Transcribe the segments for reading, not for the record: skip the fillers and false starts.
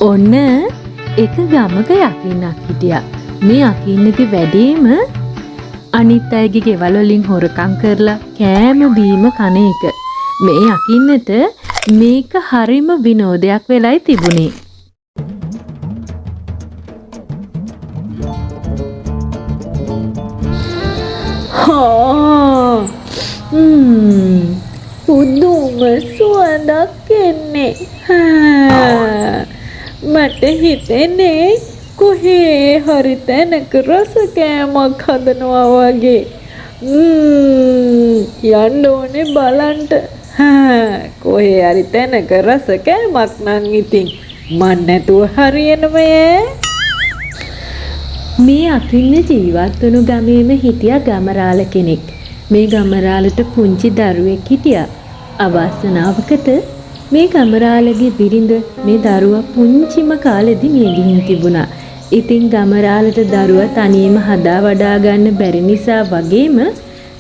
ඔන්න එක ගමක යකින්නක් හිටියා. මේ යකින්නගේ වැඩේම අනිත් අයගේ ගෙවල් වලින් හොරකම් කරලා කෑම බීම කන එක. මේ යකින්නට මේක හරිම විනෝදයක් වෙලයි තිබුණේ. පුදුම සුවඳක් එන්නේ. මට හිතෙන්නේ කොහේ හරි තැනක රස කෑමක් හදනවා වගේ. යන්න ඕනේ බලන්න. කොහේ හරි තැනක රස කෑමක් නම් ඉතින් මන් නැතුව හරියනවයේ. මේ අකින්න ජීවත් වුණු ගමේම හිටියා ගමරාල කෙනෙක්. මේ ගමරාලට පුංචි දරුවෙක් හිටියා. අවාසනාවකට මේ ගමරාලගේ බිරිඳ මේ දරුවා පුංචිම කාලෙදි මිය ගිහින් තිබුණා. ඉතින් ගමරාලට දරුවා තනියම හදා වඩා ගන්න බැරි නිසා වගේම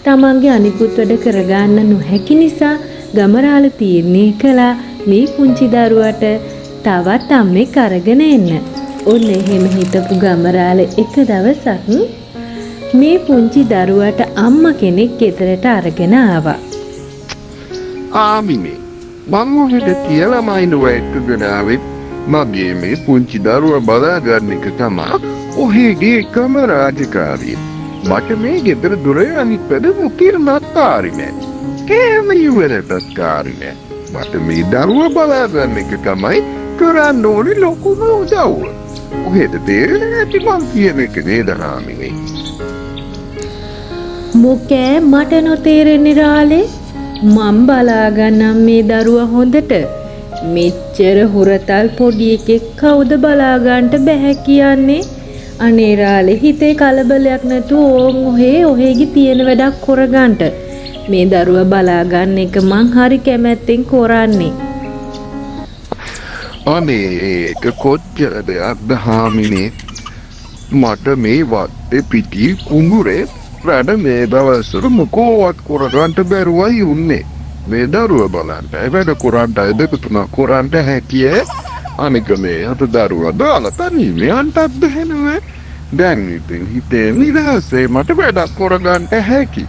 තමන්ගේ අනිකුත් වැඩ කරගන්න නොහැකි නිසා ගමරාල තීරණය කළා මේ පුංචි දරුවාට තවත් අම්මෙක් අරගෙන එන්න. ඔන්න එහෙම හිටපු ගමරාල එක දවසක් මේ පුංචි දරුවාට අම්මා කෙනෙක් ගෙදරට අරගෙන ආවා. ආමිනේ මං ඔහෙට කියලා මයින්ව එක්කගෙන ආවෙත් මගේ මේ පුංචි දරුවා බලාගන්න එක තමයි ඔහෙගේ එකම රාජකාරිය. මට මේ ගෙදර දොරේ අනිත් පැත්තේ මුකිරණක් කාරි නෑ. කෑම ඉවරටත් කාරි නෑ. මට මේ දරුවා බලාගන්න එක තමයි කරන්න ඕනේ ලොකුම උදව්ව. ඔහෙට තේරෙන්නේ නැති මං කියන එක නේද ආමිනේ? මොකෑ මට නොතේරෙන්නේ රාලේ? මම බලාගන්නම් මේ දරුවා හොඳට. මෙච්චර හුරතල් පොඩි එකෙක් කවුද බලාගන්නට බැහැ කියන්නේ? අනේ රාලේ හිතේ කලබලයක් නැතුව ඕන් ඔහෙගේ තියෙන වැඩක් කරගන්නට. මේ දරුවා බලාගන්න එක මං හරි කැමැත්තෙන් කරන්නේ. අනේ ඒක කොච්චර දෙයක්ද හාමිනේ. මට මේ වත්තේ පිටි කුඹුරේ වැඩ මේ දවස්වල මොකෝවත් කරගන්න බැරුවයි උන්නේ. මේ දරුවා බලන්න වැඩ කරන්න දෙක තුනක් කරන්න හැකියි. අනික මේ අත දරුවා දාලා තනියම යන්නත් බැහැ. දැන් ඉතින් හිතේ නිදහසේ මට වැඩක් කරගන්න හැකි.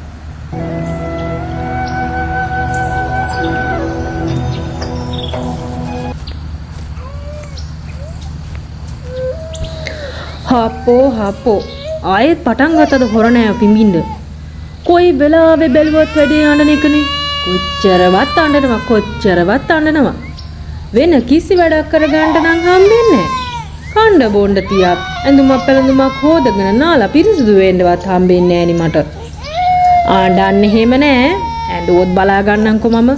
හපෝ ආයෙත් පටන් ගත්තද හොරණෑ පිඹින්න. කොයි වෙලාවෙ බැලුවත් වැඩේ අඬන එකනේ. කොච්චරවත් අඬනවා. වෙන කිසි වැඩක් කරගන්න නම් හම්බෙන්නේ නැහැ. කණ්ඩ බොණ්ඩ තියත් ඇඳුමක් පැළඳුමක් හොදගෙන නාලා පිරිසිදු වෙන්නවත් හම්බෙන්නේ නැහැ මට. ආඬන්නේ එහෙම නැහැ. ඇඬුවොත් බලා ගන්නම්කො මම.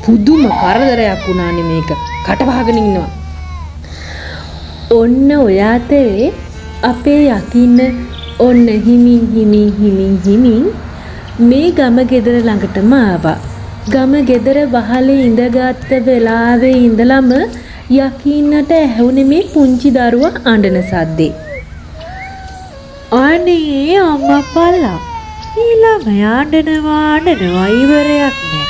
පුදුම කරදරයක් වුණානේ මේක. කට වහගෙන ඉන්නවා. ඔන්න ඔය අතරේ අපේ යකින්න ඔන්න හිමින් මේ ගම ගෙදර ළඟටම ආවා. ගම ගෙදර වහලේ ඉඳගත්ත වෙලාවේ ඉඳලම යකින්නට ඇහුනේ මේ පුංචි දරුවා අඬන සද්දේ. අනේ අම්මපල්ලා මේ ළමයා අඬනවා ඉවරයක් නෑ.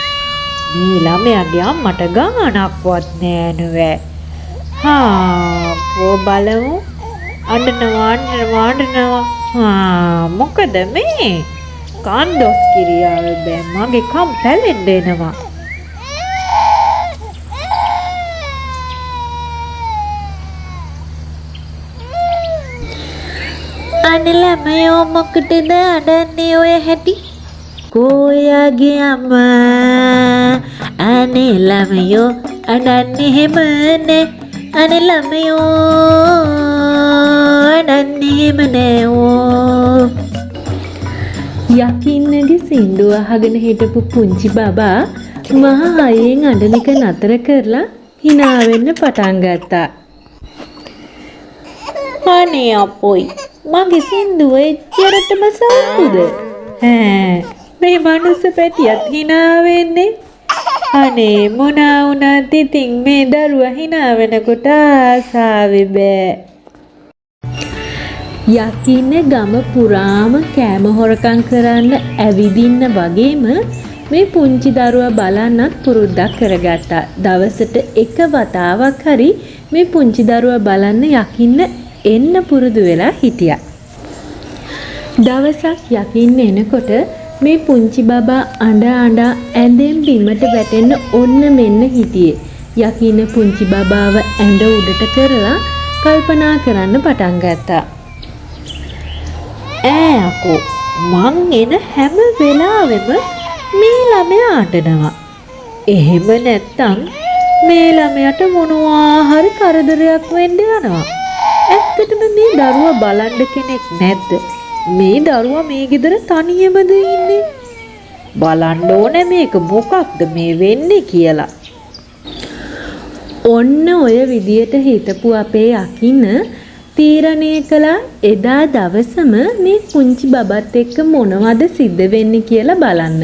මේ ළමයාගේ අම්මට ගානක්වත් නෑ නුවේ. පෝ බලමු. අඬනවා. මොකද මේ? කන්දොස් කිරියාව බෑ මගේ කම් පැලෙන්න එනවා. අනේ ළමයෝ මොකටද අඬන්නේ ඔය හැටි? කොයාගේ අම්මා අනේ ළමයෝ අඬන්නේ හැමනේ. අනේ ළමයෝ අඬන්නේ හැමනේ. යකින්නගේ සින්දුව අහගෙන හිටපු පුංචි බබා මහා හයෙන් අඬන එක නතර කරලා hina වෙන්න පටන් ගත්තා. අනේ අපොයි මගේ සින්දුව එච්චරටම සතුටුද? මේ මනුස්ස පැටියත් hina වෙන්නේ. අනේ මොනා වුණත් ඉතින් මේ දරුවා hina වෙනකොට ආසාවෙ බෑ. යකින්න ගම පුරාම කෑම හොරකම් කරන්න ඇවිදින්න වගේම මේ පුංචි දරුවා බලන්නත් පුරුද්දක් කරගත්තා. දවසට එක වතාවක් හරි මේ පුංචි දරුවා බලන්න යකින්න එන්න පුරුදු වෙලා හිටියා. දවසක් යකින්න එනකොට මේ පුංචි බබා අඬ ඇඳෙන් බිමට වැටෙන්න ඔන්න මෙන්න හිටියේ. යකින්න පුංචි බබාව ඇඳ උඩට කරලා කල්පනා කරන්න පටන් ගත්තා. අකෝ මං එන හැම වෙලාවෙම මේ ළමයා අඬනවා. එහෙම නැත්තම් මේ ළමයාට මොනවා හරි කරදරයක් වෙන්න යනවා. ඇත්තටම මේ දරුවා බලන්න කෙනෙක් නැද්ද? මේ දරුවා මේ ගෙදර තනියමද ඉන්නේ? බලන්න ඕනේ මේක මොකක්ද මේ වෙන්නේ කියලා. ඔන්න ඔය විදියට හිතපු අපේ යකින්න තීරණය කළා එදා දවසම මේ පුංචි බබත් එක්ක මොනවද සිද්ධ වෙන්නේ කියලා බලන්න.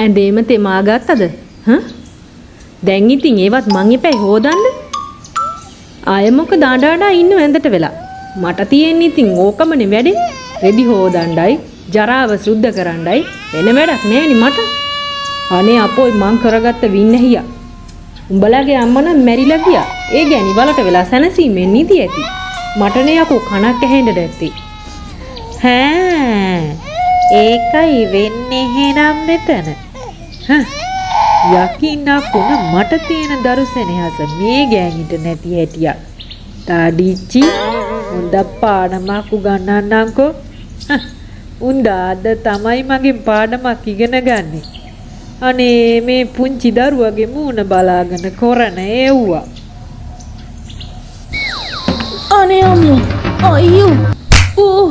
ඇඳේම තෙමා ගත්තද? දැන් ඉතින් ඒවත් මං එපැයි හොදන්න. ආයෙ මොකද ඩාඩා ඉන්න ඇඳට වෙලා. මට තියෙන්නේ ඉතින් ඕකමනේ වැඩේ. රෙදි හොදණ්ඩයි, ජරාව සුද්ධ කරණ්ඩයි වෙන වැඩක් නෑනේ මට. අනේ අපෝයි මං කරගත්ත වින්නහියා. උඹලගේ අම්මා නම් මැරිලා ගියා. ඒ ගැණි වලට වෙලා සැනසීමෙන් නිදි ඇති. මටනේ යකෝ කනක් ඇහෙන්න දැත්තේ. ඒකයි වෙන්නේ එහෙනම් මෙතන. යකින්නකුණ මට තියෙන දරුසෙනෙහස මේ ගෑනිට නැති හැටියක්. තාඩිච්චි උන්ද පාඩමක් උගන්නන්නම්කෝ. උන්ද අද තමයි මගෙන් පාඩමක් ඉගෙන ගන්නේ. අනේ මේ පුංචි දරුවගේ මූණ බලාගෙන කරන ඒව්වා. අනේ අම්මෝ අයියෝ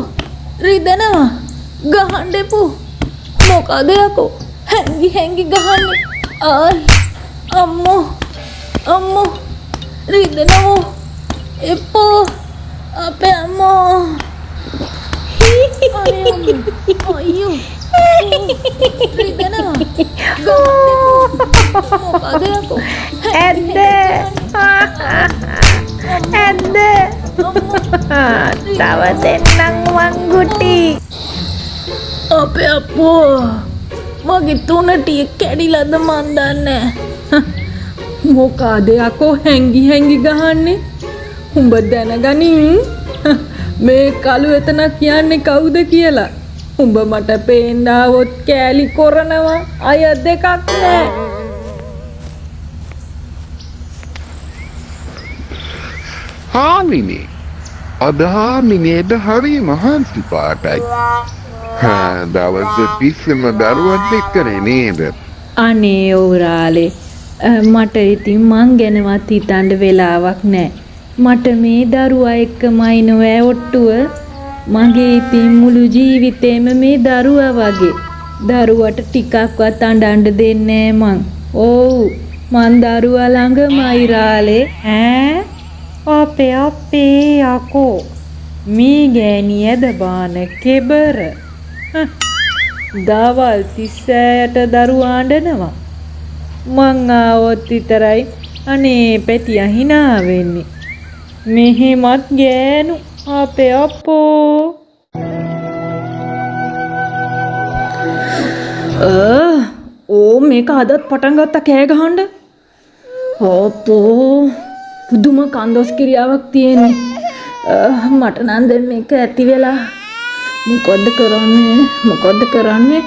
රිදෙනවා ගහන්න එපෝ. මොකද යකෝ හැංගි ගහන්නේ. ආයි අම්මෝ රිදෙනවා එපෝ අපේ අම්මෝ. අනේ අම්මෝ අයියෝ රිදෙනවා මොකද යකෝ ඇද්ද තව දෙන්නම් වංගුටි. අපේ අප්පෝ මගේ තුනටිය කැඩිලාද මන් දන්නේ. මොකද යකෝ හැංගි ගහන්නේ? උඹ දැනගනින් මේ කළු එතන කියන්නේ කවුද කියලා. උඹ මට පේන්න આવොත් කෑලි කරනවා. අය දෙකක් නෑ. හාමිනේ අද හාමිනේට හරි මහන්සි පාටයි. දවස් තිස්සම දරුවත් එක්කනේ නේද? අනේ ඕරාලේ මට ඉතින් මං ගැනවත් හිතන්න වෙලාවක් නෑ. මට මේ දරුවා එක්කමයි නොවැ ඔට්ටුව. මගේ ඉතින් මුළු ජීවිතේම මේ දරුවා වගේ. දරුවට ටිකක්වත් අඬන්න දෙන්නේ මං. ඔව් මං දරුවා ළඟමයි රාලේ. අපේ යකෝ මේ ගෑනියද බාන කෙබර. දවල් 36ට දරුවා අඬනවා. මං ආවොත් විතරයි අනේ පැටියා hina වෙන්නේ. මෙහෙමත් ගෑනු අපේ අපෝ. මේක අදත් පටන් ගත්තා කෑ ගහන්න. අපෝ පුදුම කන්දොස් කිරියාවක් තියෙන්නේ. මට නම් දැන් මේක ඇති වෙලා මොකද්ද කරන්නේ?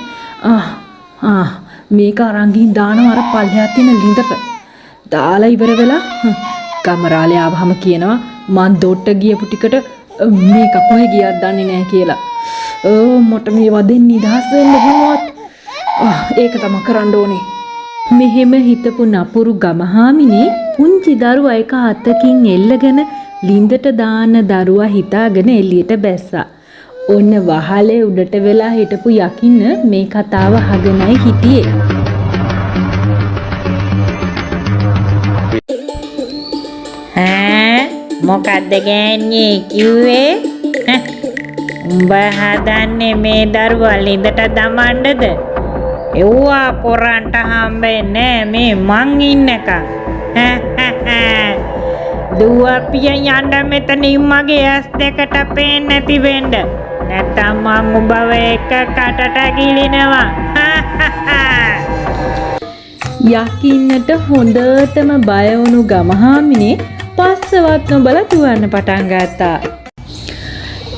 මේක අරන් ගිහින් දානවා අර පල්ලෙහා තියෙන ලිඳට. දාලා ඉවර වෙලා කමරාලේ ආවහම කියනවා මං දොට්ට ගියපු ටිකට මේක කොහෙ ගියත් දන්නේ නැහැ කියලා. මට මේ වදෙන් නිදහස් වෙන්න හැමවත්. ඒක තමයි කරන්න ඕනේ. මෙහෙම හිතපු නපුරු ගමහාමිනේ පුංචි දරුවා එක අතකින් එල්ලගෙන ලිඳට දාන දරුවා හිතාගෙන එළියට බැස්සා. ඔන්න වහලේ උඩට වෙලා හිටපු යකින්න මේ කතාව අහගෙනයි හිටියේ. මොකද්ද ගෑණියේ කිව්වේ? උඹ හදන්නේ මේ දරුවා ලිඳට දමන්නද? එව්වා කොරන්ට හම්බෙන්නේ මේ මං ඉන්නකම්. දුවපිය යන්න මෙතනින් මගේ ඇස් දෙකට පේන්නේ නැති වෙන්න. නැත්තම් මං උඹව එක කටට ගිලිනවා. යකින්නට හොඳටම බය වුණු ගමහාමිනේ පස්සවත් නොබලා දුවන්න පටන් ගත්තා.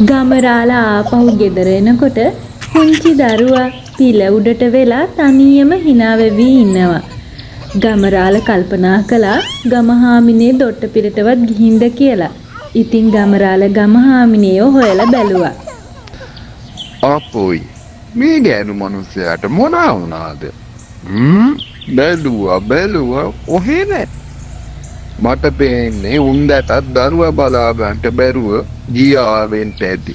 ගමරාලා ආපහු ගෙදර එනකොට පුංචි දරුවා පිළ උඩට වෙලා තනියම hina වෙවි ඉන්නවා. ගමරාල කල්පනා කළා ගමහාමිනේ දොට්ට පිටටවත් ගිහින්ද කියලා. ඉතින් ගමරාල ගමහාමිනේව හොයලා බැලුවා. අපොයි මේ ගෑනු මිනිස්සයාට මොනා වුණාද? බැලුවා ඔහේ නෑ. මට පේන්නේ උන්දටත් දරුවා බලා ගන්නට බැරුව ගියාවෙන් ඇති.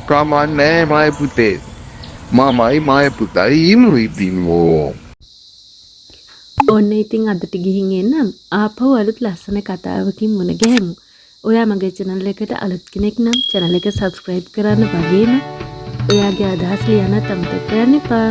කමන්නේ මයි පුතේ. මමයි මයි පුතයි ඉමු ඉතින් ඕ. ඔන්න ඉතින් අදට ගිහින් එන්නම්. ආපහු අලුත් ලස්සන කතාවකින් මුණ ගැහෙමු. ඔයා මගේ channel එකට අලුත් කෙනෙක් නම් channel එක subscribe කරන්න වගේම ඔයාගේ අදහස් ලියන්නත් අමතක කරන්න එපා.